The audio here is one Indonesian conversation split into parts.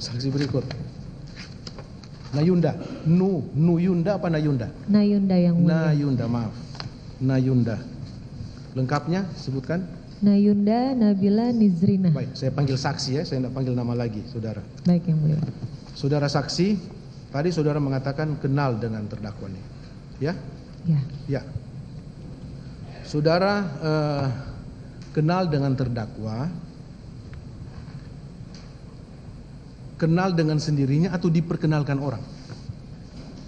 Saksi berikut. Nayunda. Nuyunda apa Nayunda? Nayunda yang mulia. Nayunda, maaf. Nayunda. Lengkapnya sebutkan. Nayunda Nabila Nizrina. Baik, saya panggil saksi ya, saya tidak panggil nama lagi, saudara. Baik yang mulia. Saudara saksi, tadi saudara mengatakan kenal dengan terdakwa ini. Ya? Ya. Ya. Saudara kenal dengan terdakwa, kenal dengan sendirinya atau diperkenalkan orang?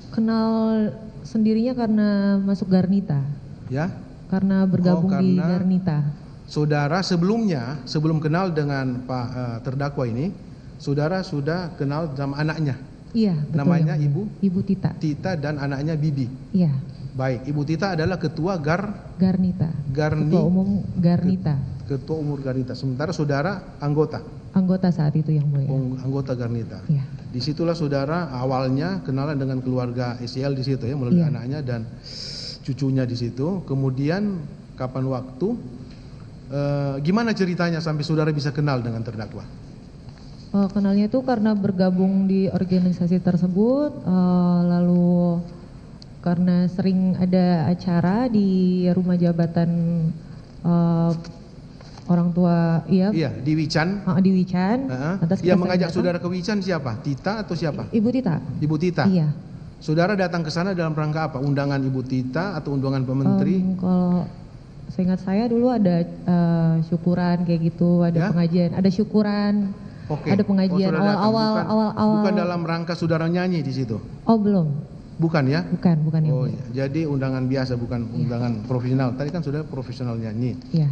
Kenal sendirinya karena masuk Garnita. Ya. Karena bergabung di karena Garnita. Saudara sebelumnya, sebelum kenal dengan Pak terdakwa ini, saudara sudah kenal sama anaknya. Iya, betul. Namanya yang mulia. Ibu Tita. Tita dan anaknya Bibi. Iya. Baik, Ibu Tita adalah ketua Garnita. Ketua umum Garnita. Ketua umum Garnita. Sementara saudara anggota. Anggota saat itu yang mulia. Anggota Garnita. Iya. Disitulah saudara awalnya kenalan dengan keluarga SEL di situ ya, melalui Iya. anaknya dan cucunya di situ. Kemudian kapan waktu, gimana ceritanya sampai saudara bisa kenal dengan terdakwa? Kenalnya itu karena bergabung di organisasi tersebut, lalu karena sering ada acara di rumah jabatan orang tua, iya. Iya, di Wican. Di Wican. Atas Yang kesan mengajak datang. saudara ke Wican siapa? Tita atau siapa? Ibu Tita. Ibu Tita. Iya. Saudara datang ke sana dalam rangka apa? Undangan Ibu Tita atau undangan Pak Menteri? Kalau seingat saya dulu ada syukuran kayak gitu, ada Ya? pengajian, ada syukuran, Oke. ada pengajian saudara datang. awal-awal. Bukan dalam rangka saudara nyanyi di situ. Oh belum, Bukan ya? bukan yang Oh mulia. iya. Jadi undangan biasa, bukan undangan profesional. Tadi kan saudara profesional nyanyi. Iya.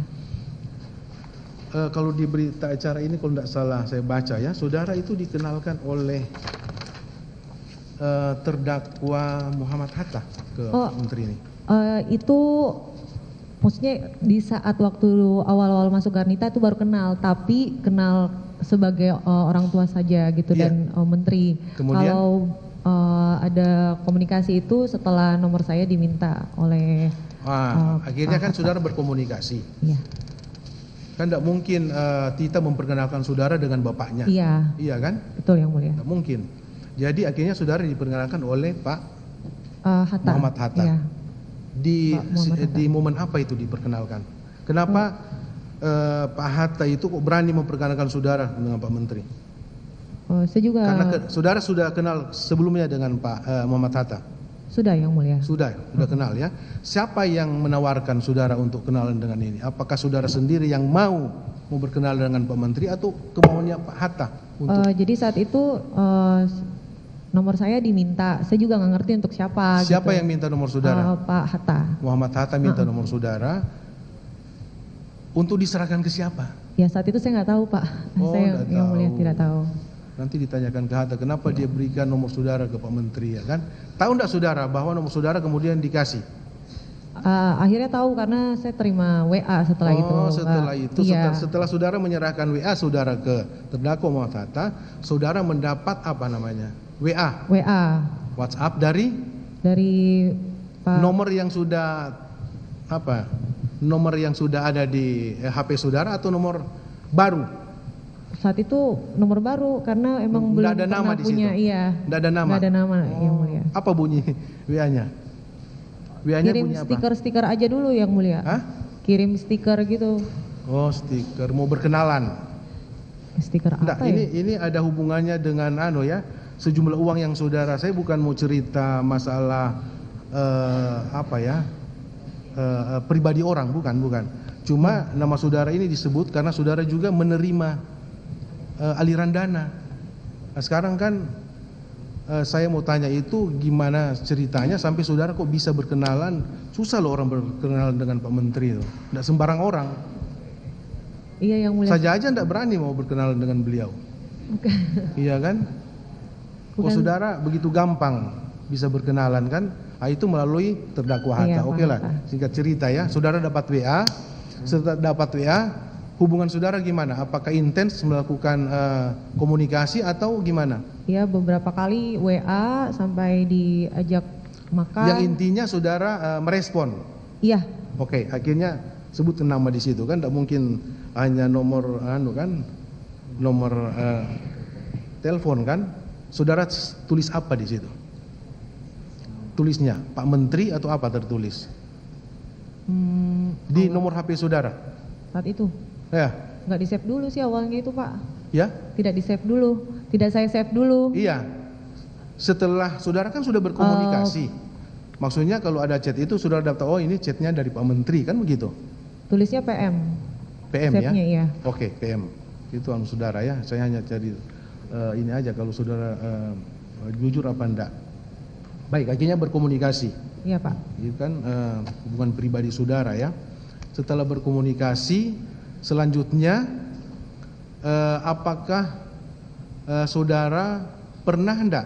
Kalau di berita acara ini kalau tidak salah saya baca ya, saudara itu dikenalkan oleh terdakwa Muhammad Hatta ke Pak Menteri ini. Itu maksudnya di saat waktu awal-awal masuk Garnita itu baru kenal, tapi kenal sebagai orang tua saja gitu. Iya. Dan menteri. Kemudian? Kalau ada komunikasi itu setelah nomor saya diminta oleh Akhirnya kan saudara berkomunikasi. Iya. Kan tidak mungkin Tita memperkenalkan saudara dengan bapaknya. Iya, Iya kan? betul yang mulia. Tidak mungkin. Jadi akhirnya saudara diperkenalkan oleh Pak Hatta. Muhammad Hatta. Iya. Di Pak Muhammad Hatta. di momen apa itu diperkenalkan? Kenapa Pak Hatta itu kok berani memperkenalkan saudara dengan Pak Menteri? Saya juga Karena saudara sudah kenal sebelumnya dengan Pak Muhammad Hatta. sudah yang mulia. Sudah kenal ya. Siapa yang menawarkan saudara untuk kenalan dengan ini? Apakah saudara sendiri yang mau berkenalan dengan Pak Menteri atau kemauannya Pak Hatta? Jadi saat itu nomor saya diminta. Saya juga nggak ngerti untuk siapa. Siapa gitu. yang minta nomor saudara? Pak Hatta. Muhammad Hatta minta nomor saudara untuk diserahkan ke siapa? Ya saat itu saya nggak tahu Pak. Oh, Saya nggak yang mulia tahu. tidak tahu. Nanti ditanyakan ke Hatta kenapa dia berikan nomor saudara ke Pak Menteri ya kan? Tahu enggak saudara bahwa nomor saudara kemudian dikasih? Akhirnya tahu karena saya terima WA setelah itu. Setelah itu Iya. setelah saudara menyerahkan WA saudara ke terdakwa Muhammad Hatta, saudara mendapat apa namanya? WA, WhatsApp dari Pak. nomor yang sudah apa? Nomor yang sudah ada di HP saudara atau nomor baru? Saat itu nomor baru karena emang Nggak belum ada nama pernah di punya. situ? Iya. Nggak ada nama? Nggak ada nama yang mulia. Apa bunyi WA-nya? WA-nya Kirim bunyi apa? stiker-stiker aja dulu yang mulia. Hah? Kirim stiker gitu. Oh, stiker mau berkenalan. Stiker Enggak, apa ya? ini ada hubungannya dengan sejumlah uang yang saudara. Saya bukan mau cerita masalah pribadi orang, bukan. Cuma nama saudara ini disebut karena saudara juga menerima aliran dana. Nah, sekarang kan saya mau tanya itu gimana ceritanya sampai saudara kok bisa berkenalan? Susah loh orang berkenalan dengan Pak Menteri itu. Enggak sembarang orang. Iya yang mulia. Saja enggak berani mau berkenalan dengan beliau. Bukan. Iya kan? Kok saudara begitu gampang bisa berkenalan kan? Itu melalui terdakwa Hatta. Iya, Oke lah, singkat cerita ya. Saudara dapat WA, setelah dapat WA, hubungan saudara gimana? Apakah intens melakukan komunikasi atau gimana? Ya beberapa kali WA sampai diajak makan. Yang intinya saudara merespon. Iya. Oke, akhirnya sebutkan nama di situ kan? Tidak mungkin hanya nomor nomor telepon kan, saudara tulis apa di situ? Tulisnya Pak Menteri atau apa tertulis? Di nomor HP saudara? Saat itu Ya, nggak di save dulu sih awalnya itu Pak. ya, Tidak di save dulu, tidak saya save dulu. iya. Setelah saudara kan sudah berkomunikasi. Maksudnya kalau ada chat itu saudara dapat, oh ini chatnya dari Pak Menteri kan begitu? Tulisnya PM. PM ya? Save-nya iya. Oke, PM. Itu saudara ya. Saya hanya cari ini aja kalau saudara jujur apa enggak. Baik, akhirnya berkomunikasi. Iya Pak. Itu kan hubungan pribadi saudara ya. Setelah berkomunikasi, selanjutnya apakah saudara pernah enggak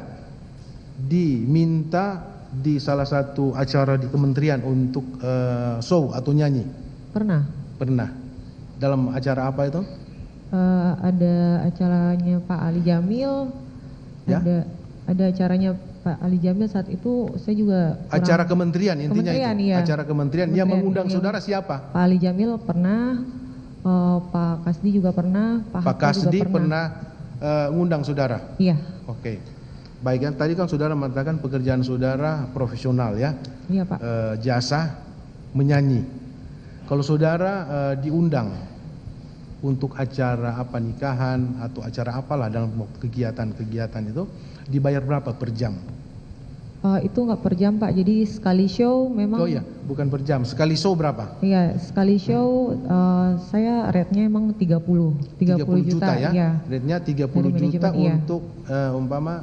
diminta di salah satu acara di kementerian untuk show atau nyanyi? Pernah. Pernah. Dalam acara apa itu? Ada acaranya Pak Ali Jamil. Ya? Ada acaranya Pak Ali Jamil saat itu saya juga Acara kementerian intinya Kementerian, itu. iya. Acara kementerian yang Kementerian, mengundang iya. saudara siapa? Pak Ali Jamil pernah, Pak Kasdi juga pernah, Pak Pak Hatta juga Kasdi pernah ngundang saudara. Iya, Oke. Baik kan tadi kan saudara mengatakan pekerjaan saudara profesional ya. iya Pak. Jasa menyanyi. Kalau saudara diundang untuk acara apa nikahan atau acara apalah dalam kegiatan-kegiatan itu dibayar berapa per jam? Itu nggak per jam Pak, jadi sekali show memang. Oh iya, bukan per jam. Sekali show berapa? Iya, sekali show saya rate-nya emang 30 juta ya. Iya. Rate-nya 30 Dari juta manajemen, iya. untuk umpama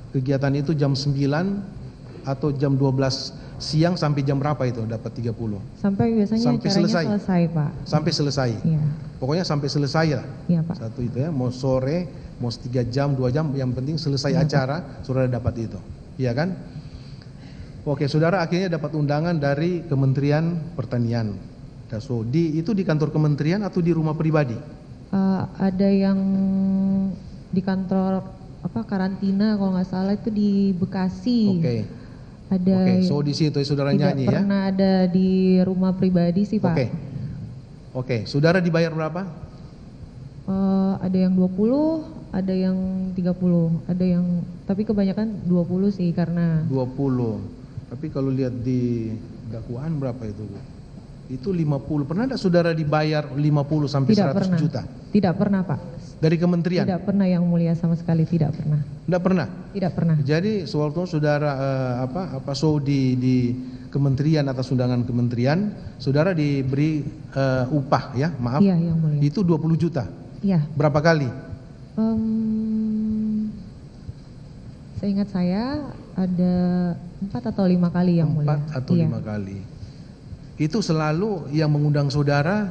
kegiatan itu jam 9 atau jam 12 siang sampai jam berapa itu dapat 30? Sampai biasanya Sampai acaranya selesai. selesai Pak. Sampai selesai. Iya, Pokoknya sampai selesai lah. iya Pak. Satu itu ya, mau sore, mau 3 jam, 2 jam, yang penting selesai Iya, Pak. acara, saudara dapat itu. Iya kan? Oke, saudara akhirnya dapat undangan dari Kementerian Pertanian. So, itu di kantor kementerian atau di rumah pribadi? Ada yang di kantor karantina kalau nggak salah itu di Bekasi. Oke. Ada Oke, so di situ saudara tidak nyanyi ya? pernah ada di rumah pribadi sih Pak. Oke. Oke, saudara dibayar berapa? Ada yang 20, ada yang 30, ada yang tapi kebanyakan 20 sih karena 20. Tapi kalau lihat di dakwaan berapa itu, Bu? Itu 50. Pernah enggak saudara dibayar 50 sampai tidak 100 pernah. juta? Tidak pernah Pak. Dari kementerian? Tidak pernah yang mulia sama sekali, tidak pernah. Enggak pernah. Tidak pernah. Jadi sewaktu saudara show di kementerian atas undangan kementerian, saudara diberi upah ya, maaf. Iya, yang mulia. Itu 20 juta. Iya. Berapa kali? Seingat saya ada 4 atau 5 kali yang mulia. 4 atau Iya. 5 kali. Itu selalu yang mengundang saudara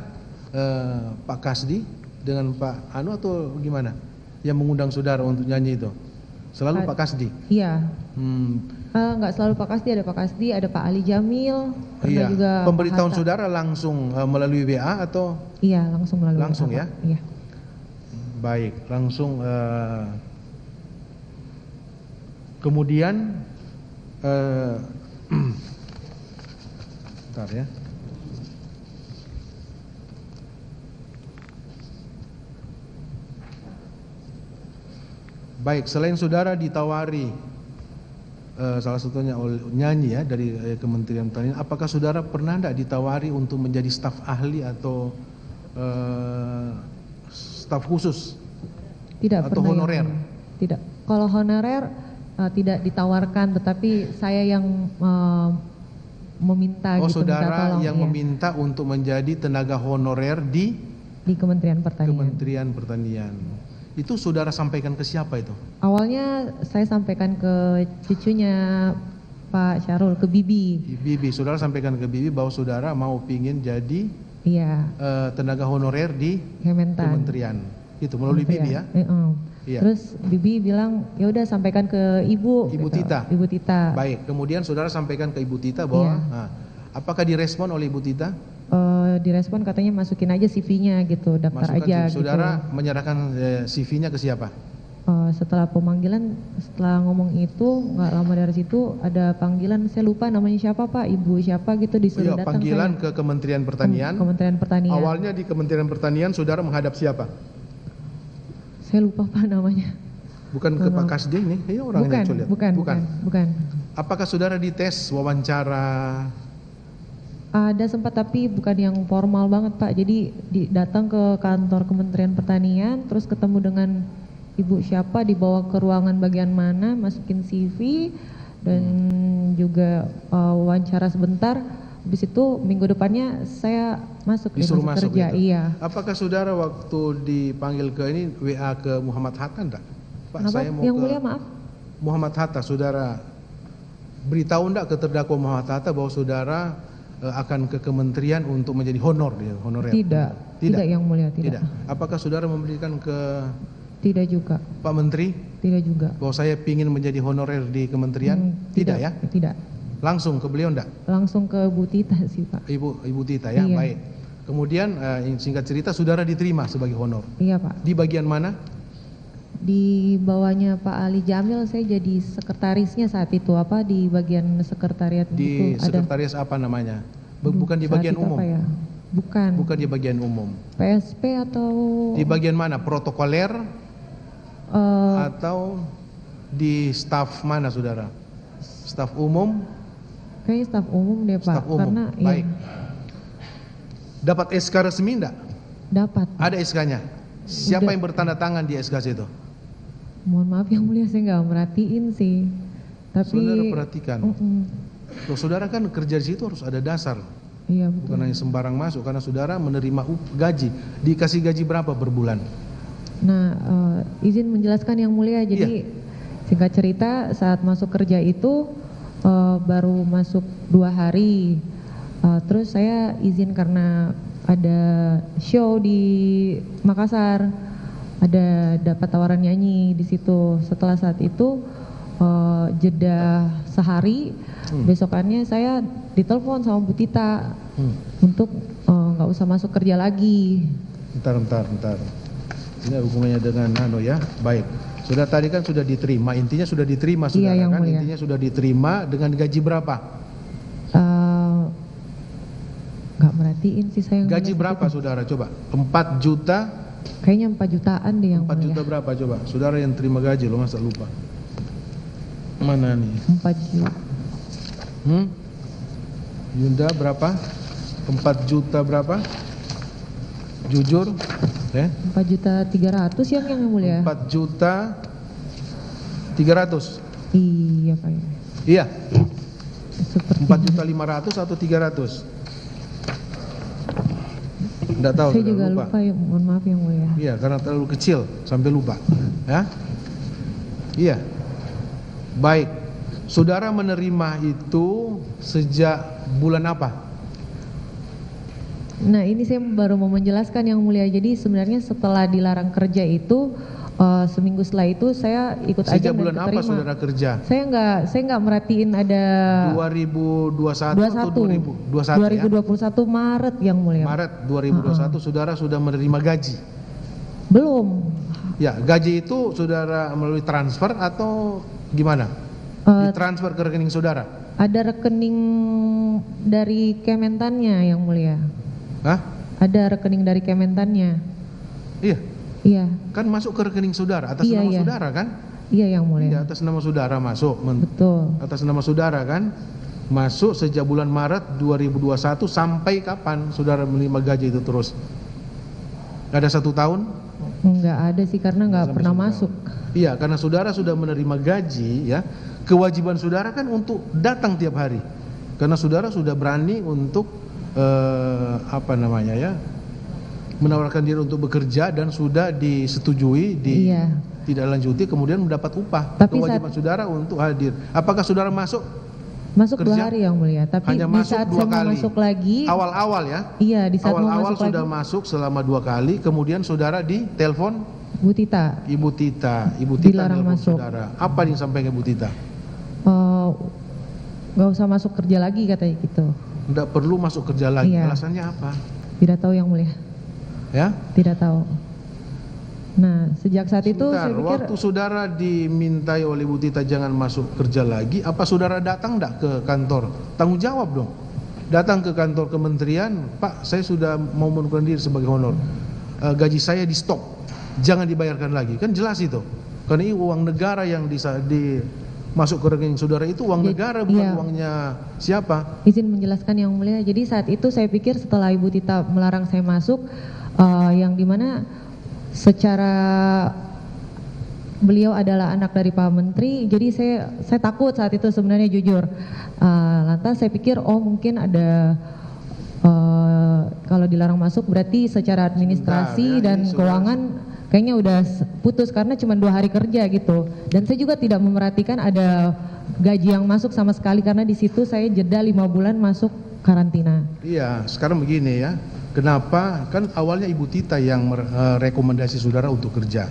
Pak Kasdi dengan Pak Anu atau gimana? Yang mengundang saudara untuk nyanyi itu? Selalu Pak Kasdi? Iya. Enggak selalu Pak Kasdi, ada Pak Kasdi, ada Pak Ali Jamil, pernah Iya. juga Pak Pemberitahuan Hatta. saudara langsung melalui WA atau? Iya, langsung melalui Langsung WA, ya? Pak. Iya. Baik, langsung kemudian bentar ya. Baik, selain saudara ditawari salah satunya nyanyi ya dari Kementerian Pertanian, apakah saudara pernah enggak ditawari untuk menjadi staf ahli atau staf khusus? Tidak Atau pernah honorer? Tidak. Kalau honorer tidak ditawarkan, tetapi saya yang meminta Oh, gitu, minta saudara tolong, yang iya. meminta untuk menjadi tenaga honorer di Kementerian Pertanian. Kementerian Pertanian. Itu saudara sampaikan ke siapa itu? Awalnya saya sampaikan ke cucunya Pak Syarul, ke Bibi. Bibi, saudara sampaikan ke Bibi bahwa saudara mau pingin jadi Iya, tenaga honorer di Kementan. Kementerian. Itu melalui Bibi ya? Iya. Terus Bibi bilang, ya udah sampaikan ke Ibu. Ibu gitu. Tita. Ibu Tita. Baik, kemudian saudara sampaikan ke Ibu Tita bahwa Iya. apakah direspon oleh Ibu Tita? Direspon katanya masukin aja CV-nya gitu, daftar Masukkan aja saudara gitu. menyerahkan CV-nya ke siapa? Setelah pemanggilan, setelah ngomong itu nggak lama dari situ ada panggilan, saya lupa namanya siapa Pak, Ibu siapa gitu disuruh Iya, datang. panggilan saya. ke Kementerian Pertanian. Kementerian Pertanian. Awalnya di Kementerian Pertanian saudara menghadap siapa? Saya lupa Pak namanya. Bukan ke Pak Kasdi ini, ini orangnya Bukan, colet. bukan. Apakah saudara dites wawancara? Ada sempat tapi bukan yang formal banget Pak. Jadi datang ke kantor Kementerian Pertanian, terus ketemu dengan ibu siapa, dibawa ke ruangan bagian mana, masukin CV dan juga wawancara sebentar. Habis itu minggu depannya saya masuk Disuruh masuk kerja. gitu? Iya. Apakah saudara waktu dipanggil ke ini WA ke Muhammad Hatta enggak? Pak, Kenapa? saya mau Yang ke mulia maaf. Muhammad Hatta, saudara beritahu enggak ke terdakwa Muhammad Hatta bahwa saudara akan ke kementerian untuk menjadi honorer? Tidak yang mulia, tidak. Apakah saudara memberikan ke Tidak juga. Pak Menteri Tidak juga. bahwa saya ingin menjadi honorer di kementerian? Tidak ya? Tidak. Langsung ke beliau enggak? Langsung ke Bu Tita sih Pak. Ibu Tita ya, Iya. baik. Kemudian singkat cerita saudara diterima sebagai honor. Iya Pak. Di bagian mana? Di bawahnya Pak Ali Jamil saya jadi sekretarisnya saat itu, apa di bagian sekretariat Di itu sekretaris apa namanya? Bukan di saat bagian itu umum. apa ya? Bukan Bukan di bagian umum. PSP atau Di bagian mana? Protokoler eh, atau di staf mana saudara? Staf umum? kayaknya staf umum deh Pak. Staf umum. Karena Baik. ya, Dapat SK resmi enggak? dapat. Ada SK-nya. Siapa Udah. yang bertanda tangan di SK itu? Mohon maaf yang mulia saya nggak merhatiin sih. Tapi Saudara perhatikan. Mm-mm. Loh, saudara kan kerja di situ harus ada dasar. Iya betul. Bukan hanya sembarang masuk, karena saudara menerima gaji. Dikasih gaji berapa per bulan? Nah, izin menjelaskan yang mulia. Jadi singkat cerita saat masuk kerja itu baru masuk 2 hari. Terus saya izin karena ada show di Makassar, ada dapat tawaran nyanyi di situ. Setelah saat itu jeda sehari, besokannya saya ditelepon sama Bu Tita untuk nggak usah masuk kerja lagi. Bentar. Ini hubungannya dengan ya. Baik. Sudah tadi kan sudah diterima, intinya sudah diterima saudara Iya, yang kan? mulia. Intinya sudah diterima dengan gaji berapa? Nggak merhatiin sih saya. yang Gaji mulia berapa saat itu. saudara? Coba. 4 juta? Kayaknya 4 jutaan deh yang 4 mulia. juta berapa coba? Saudara yang terima gaji lo masa lupa? Mana nih? 4 juta. Yunda berapa? 4 juta berapa? Jujur? 4.300.000 yang mulia. 4 juta 300. Iya Pak. Iya. Seperti 4 juta 500 atau 300? Enggak tahu, saya sudah juga lupa ya, mohon maaf yang mulia. Iya, karena terlalu kecil sampai lupa. Ya. Iya. Baik. Saudara menerima itu sejak bulan apa? Nah ini saya baru mau menjelaskan yang mulia. Jadi sebenarnya setelah dilarang kerja itu seminggu setelah itu saya ikut aja Sejak dan bulan apa keterima. saudara kerja? Saya nggak merhatiin ada 2021 atau 2021 ya? 2021 Maret yang mulia. Maret 2021 saudara sudah menerima gaji. Belum. Ya, gaji itu saudara melalui transfer atau gimana? Ditransfer ke rekening saudara? Ada rekening dari Kementannya yang mulia. Hah? Ada rekening dari Kementannya. Iya, Iya, kan masuk ke rekening saudara atas Iya, nama iya. saudara kan? iya yang Iya, mulia. atas nama saudara masuk. Betul. Atas nama saudara kan? Masuk sejak bulan Maret 2021 sampai kapan saudara menerima gaji itu terus? Ada 1 tahun? Enggak ada sih karena nggak Sampai pernah 1 tahun. masuk. Iya, karena saudara sudah menerima gaji ya. Kewajiban saudara kan untuk datang tiap hari. Karena saudara sudah berani untuk menawarkan diri untuk bekerja dan sudah disetujui Iya. tidak lanjuti kemudian mendapat upah. Tapi Kewajiban saudara untuk hadir. Apakah saudara masuk? Masuk 2 Kerja? hari yang mulia. Tapi Hanya di masuk saat 2 saya mau kali. masuk lagi, Awal-awal ya. iya di saat mau Awal-awal masuk sudah lagi, masuk selama 2 kali, kemudian saudara ditelepon Bu Tita Ibu Tita. Ibu Tita Dilarang telepon masuk. saudara. Apa yang disampaikan Ibu Tita? nggak usah masuk kerja lagi katanya gitu. Tidak perlu masuk kerja lagi. Iya. Alasannya apa? Tidak tahu yang mulia. Ya. Tidak tahu. Nah sejak saat itu Sebentar, saya pikir waktu saudara dimintai oleh Bu Tita jangan masuk kerja lagi, apa saudara datang enggak ke kantor? Tanggung jawab dong. Datang ke kantor kementerian, Pak, saya sudah mau mengundurkan diri sebagai honor. Gaji saya di stop, jangan dibayarkan lagi. Kan jelas itu. Karena ini uang negara yang masuk ke rekening saudara itu uang negara, bukan iya. uangnya siapa. Izin menjelaskan yang mulia. Jadi saat itu saya pikir setelah Ibu Tita melarang saya masuk, yang dimana secara beliau adalah anak dari Pak Menteri, jadi saya takut saat itu sebenarnya, jujur. Lantas saya pikir mungkin ada kalau dilarang masuk berarti secara administrasi Sebentar, ya, dan ini keuangan kayaknya udah putus karena cuma 2 hari kerja gitu. Dan saya juga tidak memerhatikan ada gaji yang masuk sama sekali karena di situ saya jeda 5 bulan masuk karantina. Iya, sekarang begini ya. Kenapa? Kan awalnya Ibu Tita yang rekomendasi saudara untuk kerja.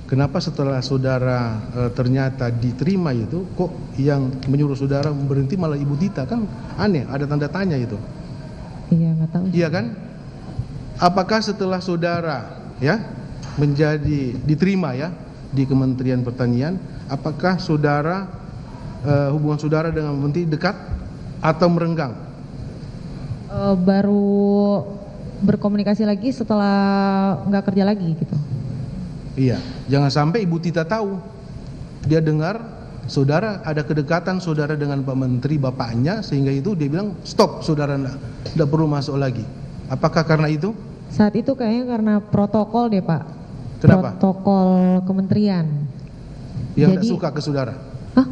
Kenapa setelah saudara ternyata diterima itu, kok yang menyuruh saudara berhenti malah Ibu Tita? Kan aneh, ada tanda tanya itu. Iya, nggak tahu. Iya kan? Apakah setelah saudara ya diterima ya di Kementerian Pertanian, apakah saudara hubungan saudara dengan Menteri dekat atau merenggang? Baru berkomunikasi lagi setelah nggak kerja lagi gitu. Iya, jangan sampai Ibu Tita tahu, dia dengar saudara ada kedekatan saudara dengan Pak Menteri bapaknya, sehingga itu dia bilang stop, saudara enggak perlu masuk lagi. Apakah karena itu? Saat itu kayaknya karena protokol deh Pak. Kenapa? Protokol kementerian. Yang tidak suka ke saudara? Hah?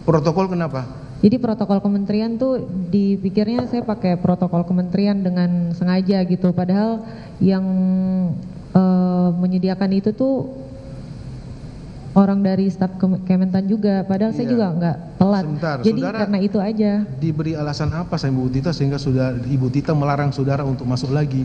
Protokol kenapa? Jadi protokol kementerian tuh dipikirnya saya pakai protokol kementerian dengan sengaja gitu. Padahal yang menyediakan itu tuh orang dari staf Kementan juga. Padahal saya juga nggak telat. Sebentar, jadi saudara karena itu aja. Diberi alasan apa sama Ibu Tita sehingga Ibu Tita melarang saudara untuk masuk lagi?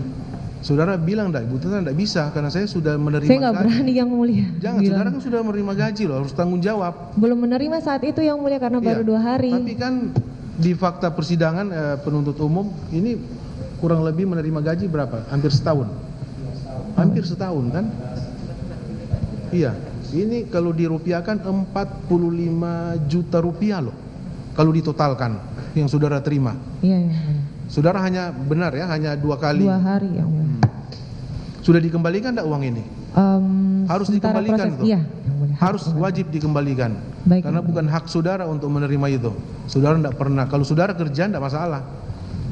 Saudara bilang enggak, Ibu Tita enggak bisa karena saya sudah menerima Saya nggak gaji. berani yang mulia. Jangan, bilang. saudara kan sudah menerima gaji loh, harus tanggung jawab. Belum menerima saat itu yang mulia karena baru 2 hari. Tapi kan di fakta persidangan penuntut umum ini kurang lebih menerima gaji berapa? Hampir setahun. Hampir setahun kan? Iya. Ini kalau dirupiahkan 45 juta rupiah loh. Kalau ditotalkan yang saudara terima. Iya, yang mulia. Saudara hanya benar ya, hanya 2 kali. 2 hari yang mulia. Sudah dikembalikan enggak uang ini? Harus Sementara dikembalikan proses, tuh. iya, yang mulia. Harus wajib dikembalikan. Baik, Karena yang bukan hak saudara untuk menerima itu. Saudara enggak pernah. Kalau saudara kerja enggak masalah.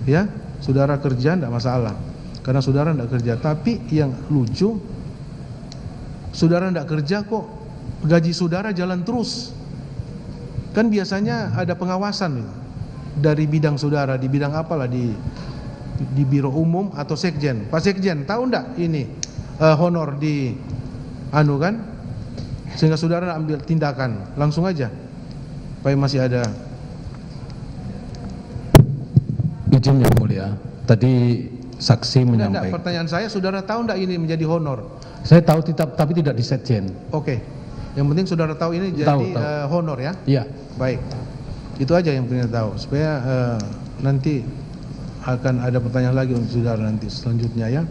Ya, saudara kerja enggak masalah. Karena saudara enggak kerja. Tapi yang lucu, saudara enggak kerja kok gaji saudara jalan terus. Kan biasanya ada pengawasan dari bidang saudara, di bidang apalah, di biro umum atau sekjen. Pak Sekjen tahu enggak ini honor di kan, sehingga saudara ambil tindakan langsung aja. Supaya masih ada. Izin yang mulia, tadi saksi menyampaikan. Pertanyaan saya, saudara tahu enggak ini menjadi honor? Saya tahu tapi tidak di sekjen. Oke. Yang penting saudara tahu ini jadi Tahu. honor ya. Iya. Baik. Itu aja yang pengen tahu supaya nanti akan ada pertanyaan lagi untuk saudara nanti selanjutnya ya.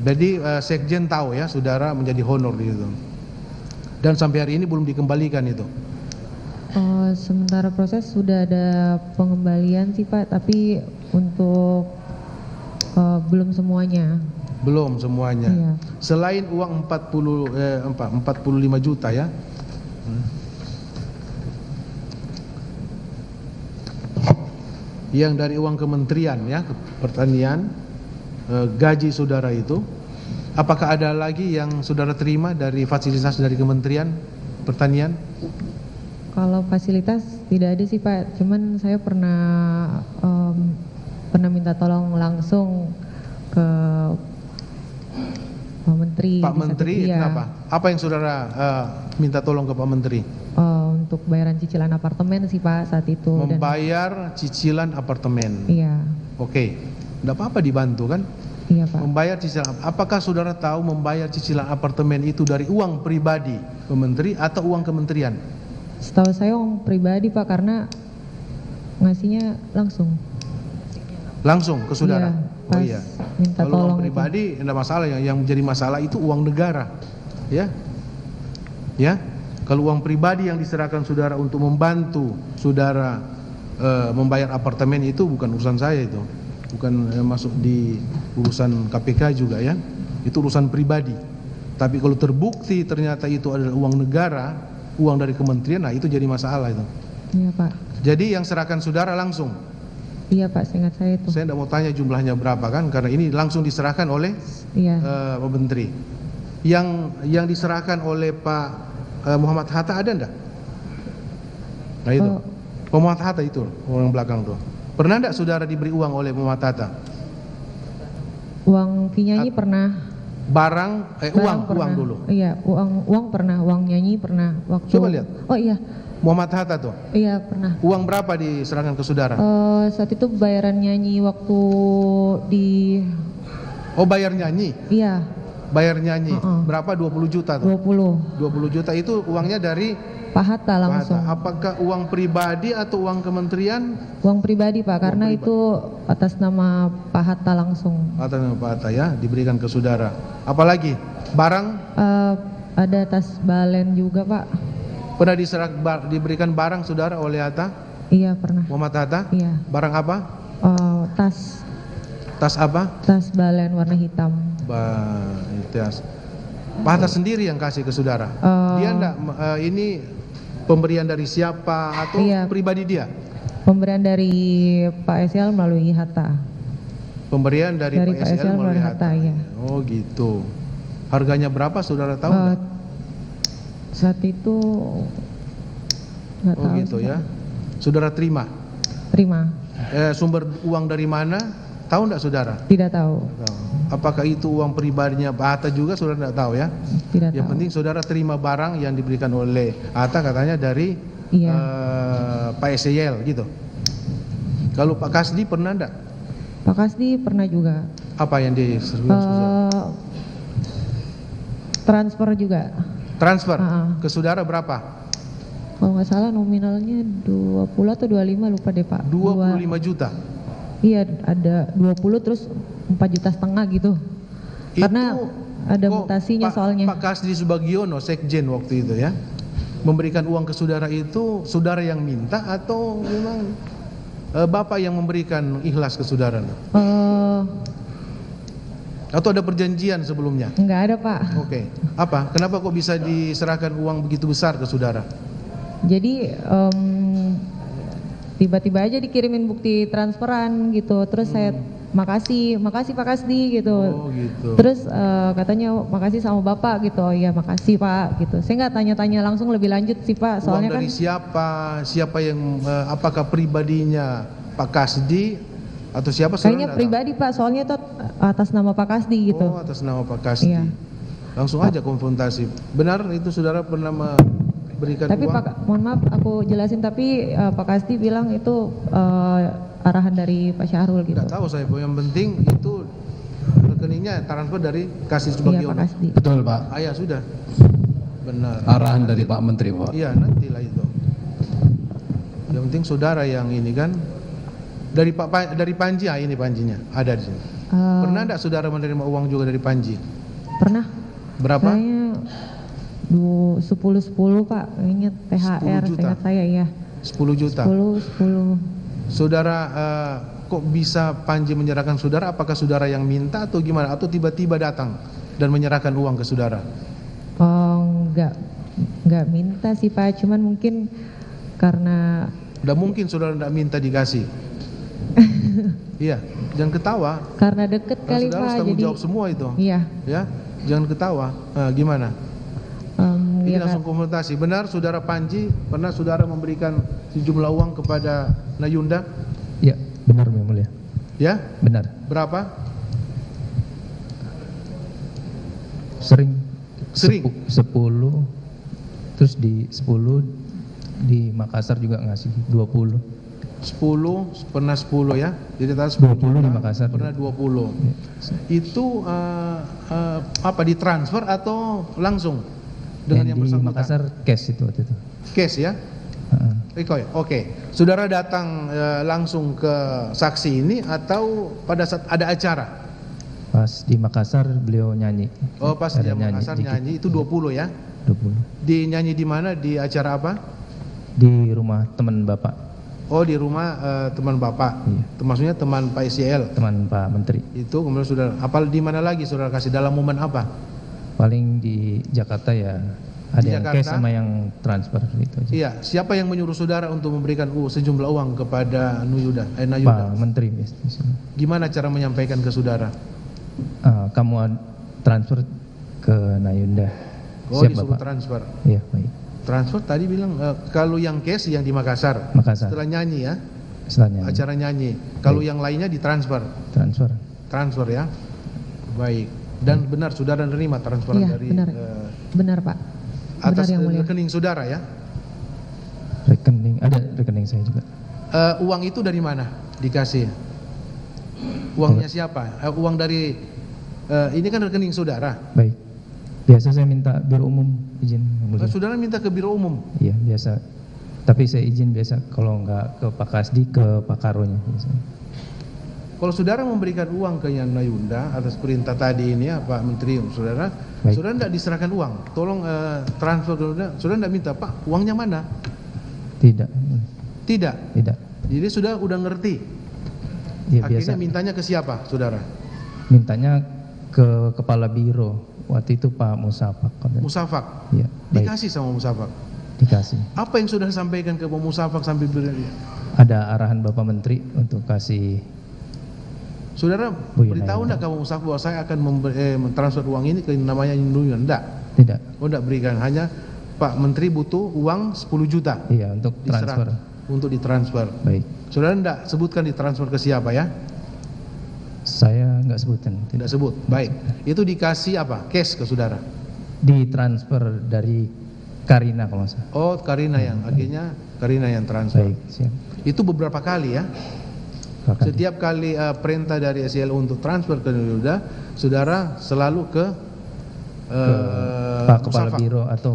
Jadi sekjen tahu ya saudara menjadi honor gitu. Dan sampai hari ini belum dikembalikan itu. Sementara proses sudah ada pengembalian sih Pak, tapi untuk belum semuanya. Belum semuanya. Iya. Selain uang 45 juta ya. Yang dari uang kementerian ya, pertanian, gaji saudara itu, apakah ada lagi yang saudara terima dari fasilitas dari Kementerian Pertanian? Kalau fasilitas tidak ada sih Pak, cuman saya pernah minta tolong langsung ke Pak Menteri. Pak Menteri, kenapa? Apa yang saudara minta tolong ke Pak Menteri? Untuk bayaran cicilan apartemen sih Pak saat itu. Membayar cicilan apartemen. Iya. Oke, tidak apa-apa dibantu kan? Iya Pak. Membayar cicilan. Apakah saudara tahu membayar cicilan apartemen itu dari uang pribadi Pak Menteri atau uang kementerian? Setahu saya uang pribadi Pak, karena ngasihnya langsung. Langsung ke saudara? Iya, Oh iya. minta Kalau tolong uang pribadi tidak masalah, yang menjadi masalah itu uang negara. Ya. Ya. Kalau uang pribadi yang diserahkan saudara untuk membantu saudara membayar apartemen itu bukan urusan saya itu. Bukan masuk di urusan KPK juga ya. Itu urusan pribadi. Tapi kalau terbukti ternyata itu adalah uang negara, uang dari kementerian, nah itu jadi masalah itu. Iya Pak. Jadi yang serahkan saudara langsung. Iya Pak, seingat saya itu. Saya tidak mau tanya jumlahnya berapa kan, karena ini langsung diserahkan oleh Iya. Pak Menteri. Yang diserahkan oleh Pak Muhammad Hatta ada enggak? Nah itu, Oh. Pak Muhammad Hatta itu orang belakang tuh. Pernah enggak saudara diberi uang oleh Muhammad Hatta? Uang penyanyi pernah. Barang, Barang uang pernah. dulu. Iya, uang pernah, uang nyanyi pernah. Waktu. Coba lihat. Oh iya, Muhammad Hatta tuh. iya pernah. Uang berapa diserahkan ke saudara? Saat itu bayaran nyanyi waktu di, Oh bayar nyanyi, iya bayar nyanyi. Uh-uh. Berapa? 20 juta tuh. 20. 20 juta itu uangnya dari Pak Hatta Pak langsung. Hatta. Apakah uang pribadi atau uang kementerian? Uang pribadi Pak, karena pribadi. itu atas nama Pak Hatta langsung. Atau Pak Hatta ya, diberikan ke saudara. Apalagi barang Ada tas balen juga Pak. pernah diberikan barang saudara oleh Hatta, Iya pernah. Muhammad Hatta? Iya. Barang apa? Tas Tas apa? balen warna hitam. Tas. Pak Hatta sendiri yang kasih ke saudara. Dia enggak ini pemberian dari siapa atau Iya. pribadi dia? Pemberian dari Pak SL melalui Hatta. Pemberian dari Pak SL melalui Hatta. iya. Oh gitu. Harganya berapa saudara tahu Eh, enggak? Saat itu nggak Oh tahu. gitu sih, ya. Pak. Saudara terima. Sumber uang dari mana? Tahu enggak saudara? Tidak tahu. Tahu. Apakah itu uang pribadinya Pak Hatta juga saudara enggak tahu ya? Tidak Yang tahu. penting saudara terima barang yang diberikan oleh Hatta katanya dari Iya. Pak SYL gitu. Kalau Pak Kasdi pernah enggak? Pak Kasdi pernah juga. Apa yang diserahkan saudara? Transfer juga. Transfer Ah. ke saudara berapa? Kalau nggak salah nominalnya 20 atau 25 lupa deh Pak. 25 juta. Iya ada 20 terus 4,5 juta gitu. Karena ada kok mutasinya soalnya. Pak Kasdi Subagiono Sekjen waktu itu ya, memberikan uang ke saudara itu saudara yang minta atau memang Bapak yang memberikan ikhlas ke saudara? Atau ada perjanjian sebelumnya? Nggak ada Pak. Oke. Apa? Kenapa kok bisa diserahkan uang begitu besar ke saudara? Jadi tiba-tiba aja dikirimin bukti transferan gitu. Terus saya makasih Pak Kasdi gitu. Oh gitu. Terus katanya makasih sama Bapak gitu. Oh iya makasih Pak gitu. Saya nggak tanya-tanya langsung lebih lanjut sih Pak. Uang Soalnya dari kan siapa yang apakah pribadinya Pak Kasdi atau siapa? kayaknya Saudara nggak pribadi Pak. Soalnya itu atas nama Pak Kasdi tahu? gitu. Oh atas nama Pak Kasdi. Iya. Langsung aja konfrontasi. Benar itu saudara pernah memberikan Tapi uang? Pak, mohon maaf aku jelasin tapi Pak Kasdi bilang itu arahan dari Pak Syahrul gitu. Tidak tahu saya, yang penting itu rekeningnya transfer dari Kasdi Iya Pak Subagiono. Kasdi. Betul Pak. Ya sudah, benar. Arahan dari Pak Menteri Pak. Iya nantilah itu. Yang penting saudara yang ini kan dari dari Panji, ini Panjinya ada di sini. Pernah enggak saudara menerima uang juga dari Panji? Pernah. Berapa? Kayaknya 10 Pak, kayaknya THR 10 juta. seingat saya ya. 10 juta. 10. Saudara kok bisa Panji menyerahkan saudara? Apakah saudara yang minta atau gimana? Atau tiba-tiba datang dan menyerahkan uang ke saudara? Oh, enggak minta sih Pak, cuman mungkin karena Udah mungkin saudara tidak minta dikasih. Iya, jangan ketawa. karena deket Karena kali saudara Pak, harus tanggung jadi jawab semua itu. iya. Ya, jangan ketawa. Gimana? Ini Iya, langsung konfrontasi. Benar saudara Panji pernah saudara memberikan sejumlah uang kepada Nayunda? Ya, benar Yang Mulia. Ya? Benar. Berapa? Sering. Sering? 10. Terus di 10 di Makassar juga ngasih 20. 10, pernah 10 ya. Jadi tadi 10 20 di juta, Makassar. pernah 20. Itu apa ditransfer atau langsung dengan yang di bersangkutan? Makassar cash itu waktu itu. Cash ya? Heeh. Oke. Saudara datang langsung ke saksi ini atau pada saat ada acara? Pas di Makassar beliau nyanyi. Oh, pas Ada dia Makassar dikit. nyanyi itu 20 ya? 20. Dinyanyi di mana? Di acara apa? Di rumah teman Bapak, Oh, di rumah teman Bapak. Iya. Maksudnya teman Pak ICL. teman Pak Menteri. Itu kemudian saudara, apal di mana lagi saudara kasih dalam momen apa? Paling di Jakarta ya ada Di yang Jakarta? cash sama yang transfer itu aja. Iya, siapa yang menyuruh saudara untuk memberikan sejumlah uang kepada Nayuda? Pak Nayuda. Menteri biasanya. Gimana cara menyampaikan ke saudara? Kamu transfer ke Nayunda. Oh, Siap disuruh Bapak. transfer. Iya baik. Transfer tadi bilang kalau yang cash yang di Makassar. Makassar. Setelah nyanyi ya, Setelahnya acara nyanyi. Kalau yang lainnya ditransfer. transfer. Transfer ya. Baik. Dan benar saudara nerima transferan Iya, dari benar. Benar Pak. Benar atas yang mulia. rekening saudara ya. Rekening ada rekening saya juga. Uang itu dari mana dikasih? Uangnya siapa? Uang dari ini kan rekening saudara. Baik. Biasa saya minta biro umum izin. Yang mulia. Saudara minta ke biro umum. Iya biasa. Tapi saya izin biasa kalau enggak ke Pak Kasdi ke Pak Karonya biasanya. Kalau saudara memberikan uang ke Yan Nayunda atas perintah tadi ini ya Pak Menteri, saudara, Baik. saudara tidak diserahkan uang. Tolong transfer saudara. Saudara tidak minta, Pak, uangnya mana? Tidak. Tidak. Tidak. Jadi sudah udah ngerti. Ya Akhirnya biasa. mintanya ke siapa, saudara? Mintanya ke kepala biro. Waktu itu Pak Musafak. Musafak. Iya. Baik. Dikasih sama Musafak. Dikasih. Apa yang sudah sampaikan ke Pak Musafak sampai beri? Ada arahan Bapak Menteri untuk kasih. Saudara Buya beritahu Nayunda. enggak ke Pak Musafak bahwa saya akan mentransfer uang ini ke namanya Nayunda? Enggak. Tidak. Oh, enggak berikan. Hanya Pak Menteri butuh uang 10 juta. Iya untuk Diserah transfer. untuk ditransfer. Baik. Saudara enggak sebutkan ditransfer ke siapa ya? Saya nggak sebutkan. Tidak sebut. Baik. Itu dikasih apa? Cash ke saudara. Ditransfer dari Karina kalau nggak salah. Oh, Karina yang akhirnya Karina yang transfer. Baik. Siap. Itu beberapa kali ya. Pak Kasdi. Setiap kali perintah dari SLU untuk transfer ke Nayunda, saudara selalu ke Pak Kepala Musafak. Biro atau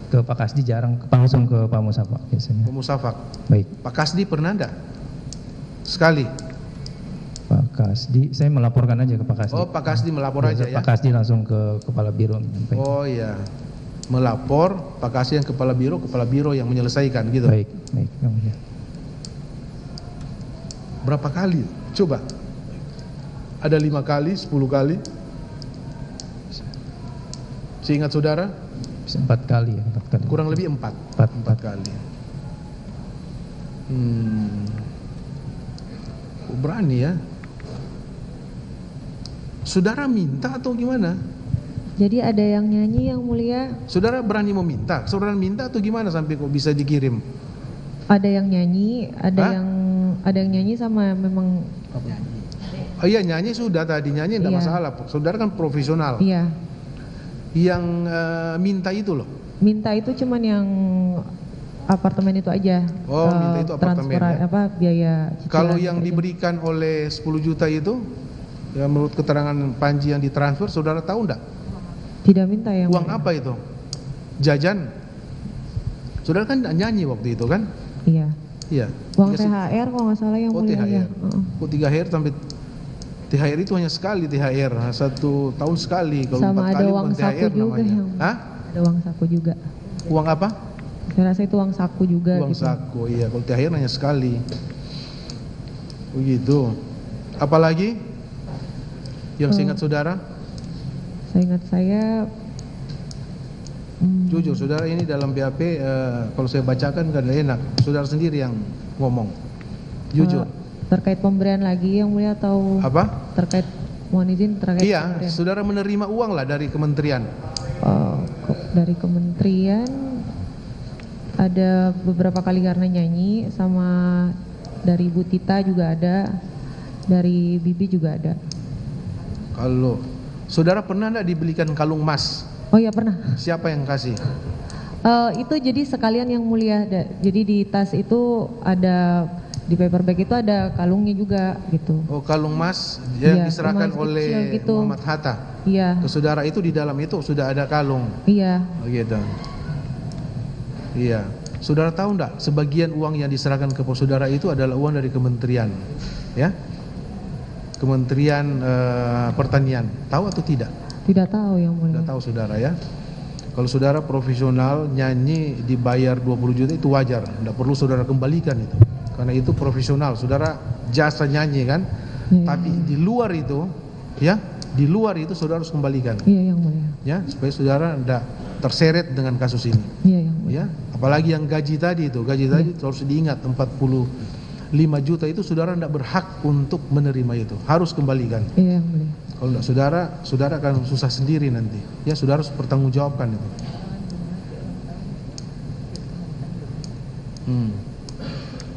ke Pak Kasdi jarang langsung ke Pak Musafak biasanya. Ke Musafak. Baik. Pak Kasdi pernah enggak? Sekali. Pak Kasdi, saya melaporkan aja ke Pak Kasdi. Oh, Pak Kasdi melapor Biasa aja ya. Pak Kasdi langsung ke Kepala Biro menyampaikan. Oh iya. Melapor, Pak Kasdi yang kepala biro yang menyelesaikan gitu. Baik, baik. Yang mulia. Berapa kali? Coba. Ada 5 kali, 10 kali? Seingat saudara? Bisa 4 kali ya, 4 kali. Kurang lebih 4. Empat. 4 kali. Kok berani ya? Saudara minta atau gimana? Jadi ada yang nyanyi yang mulia, Saudara berani meminta? Saudara minta atau gimana sampai kok bisa dikirim? ada yang nyanyi, Hah? ada yang nyanyi sama memang Oh iya, nyanyi sudah tadi, nyanyi tidak Iya. masalah. Saudara kan profesional. iya. Yang minta itu loh. Minta itu cuman yang apartemen itu aja. Oh, minta itu apartemen, transfer, ya. biaya cicilan Kalau yang itu aja. diberikan oleh 10 juta itu, ya menurut keterangan Panji yang ditransfer, saudara tahu enggak? Tidak minta yang Uang mulia. apa itu? Jajan? Saudara kan nyanyi waktu itu kan? Iya. Iya. Uang Dikasih- THR kalau nggak salah yang Oh, mulia. THR. Ya. Heeh. Kok 3 HR sampai THR itu hanya sekali THR, 1 tahun sekali. Kalau Sama 4 ada kali uang bukan saku THR juga namanya. yang- Hah? Ada uang saku juga. Uang apa? Saya rasa itu uang saku juga Uang gitu. saku, iya. Kalau THR hanya sekali. Begitu. Apalagi yang seingat saudara? Saya ingat saya Jujur, saudara ini dalam BAP kalau saya bacakan kan enak. Saudara sendiri yang ngomong. Jujur. terkait pemberian lagi yang mulia atau Apa? terkait mohon izin terkait Iya, pemberian. saudara menerima uang lah dari kementerian. Dari kementerian ada beberapa kali karena nyanyi, sama dari Bu Tita juga ada, dari Bibi juga ada. Kalau saudara pernah enggak dibelikan kalung emas? Oh iya pernah. Siapa yang kasih? Itu jadi sekalian yang mulia. Jadi di tas itu ada, di paper bag itu ada kalungnya juga gitu. Oh, kalung emas yang Iya, diserahkan emas oleh kecil gitu. Muhammad Hatta. Iya, Ke saudara itu di dalam itu sudah ada kalung. iya. Begitu. Iya. Saudara tahu enggak sebagian uang yang diserahkan ke saudara itu adalah uang dari kementerian. Ya. Kementerian Pertanian. Tahu atau tidak? Tidak tahu yang mulia. Tidak tahu saudara ya. Kalau saudara profesional nyanyi dibayar 20 juta itu wajar, tidak perlu saudara kembalikan itu. Karena itu profesional, saudara jasa nyanyi kan. Iya. Tapi di luar itu Ya, di luar itu saudara harus kembalikan. Iya, Yang Mulia. Ya, supaya saudara tidak terseret dengan kasus ini. Iya, Yang Mulia. Ya, apalagi yang gaji tadi itu harus diingat 45 juta itu saudara tidak berhak untuk menerima itu, harus kembalikan. Iya, Yang Mulia. Kalau tidak saudara akan susah sendiri nanti. Ya, saudara harus bertanggungjawabkan itu.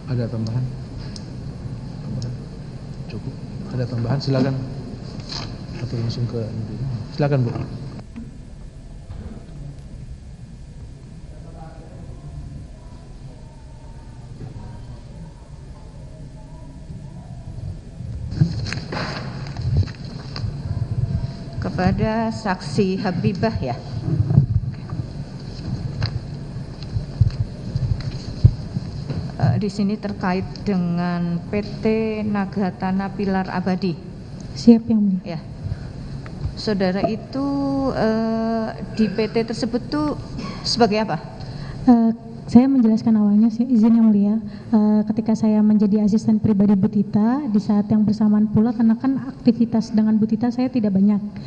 Ada tambahan? Cukup. Ada tambahan? Silakan. Atau langsung ke silakan, Bu. Kepada saksi Habibah ya. Di sini terkait dengan PT Nagatana Pilar Abadi. Siap Yang Mulia. Ya. Saudara itu di PT tersebut tuh sebagai apa? Saya menjelaskan awalnya, izin Yang Mulia, ketika saya menjadi asisten pribadi Bu Tita, di saat yang bersamaan pula karena kan aktivitas dengan Bu Tita saya tidak banyak.